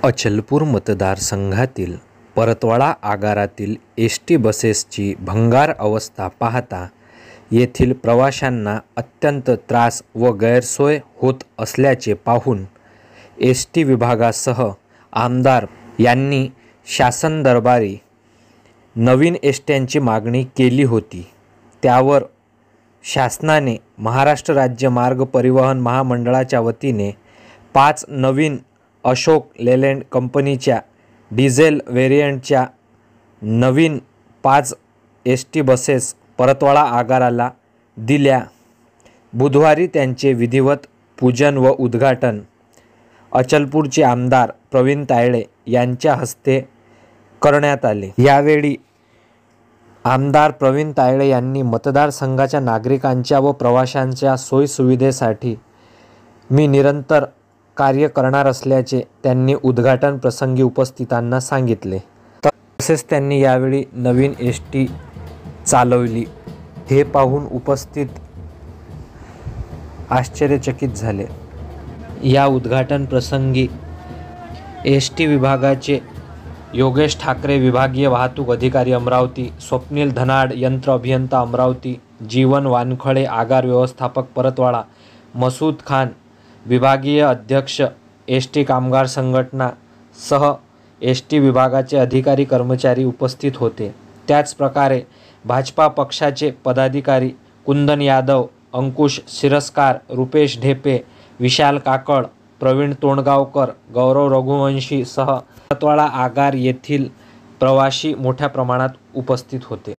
अचलपूर मतदारसंघातील Paratwada आगारातील S T बसेसची भंगार अवस्था पाहता येथील प्रवाशांना अत्यंत त्रास व गैरसोय होत असल्याचे पाहून एस टी विभागासह आमदार यांनी शासन दरबारी नवीन एसट्यांची मागणी केली होती। त्यावर शासनाने महाराष्ट्र राज्य मार्ग परिवहन महामंडळाच्या वतीने 5 नवीन अशोक लेलँड कंपनीच्या डिझेल व्हेरियंटच्या नवीन 5 एस टी बसेस परतवाडा आगाराला दिल्या। बुधवारी त्यांचे विधिवत पूजन व उद्घाटन अचलपूरचे आमदार प्रवीण तायडे यांच्या हस्ते करण्यात आले। यावेळी आमदार प्रवीण तायडे यांनी मतदारसंघाच्या नागरिकांच्या व प्रवाशांच्या सोयीसुविधेसाठी मी निरंतर कार्य करणार असल्याचे त्यांनी उद्घाटन प्रसंगी उपस्थितांना सांगितले। तसेच त्यांनी यावेळी नवीन एस टी चालवली हे पाहून उपस्थित आश्चर्यचकित झाले। या उद्घाटन प्रसंगी एस टी विभागाचे योगेश ठाकरे विभागीय वाहतूक अधिकारी अमरावती, स्वप्नील धनाड यंत्र अभियंता अमरावती, जीवन वानखळे आगार व्यवस्थापक परतवाडा, मसूद खान विभागीय अध्यक्ष एस टी कामगार संघटना सह एस टी विभागाचे अधिकारी कर्मचारी उपस्थित होते। त्याच प्रकारे भाजपा पक्षाचे पदाधिकारी कुंदन यादव, अंकुश सिरस्कार, रुपेश ढेपे, विशाल काकड, प्रवीण तोंडगावकर, गौरव रघुवंशी सह परतवाडा आगार येथील प्रवासी मोठ्या प्रमाणात उपस्थित होते।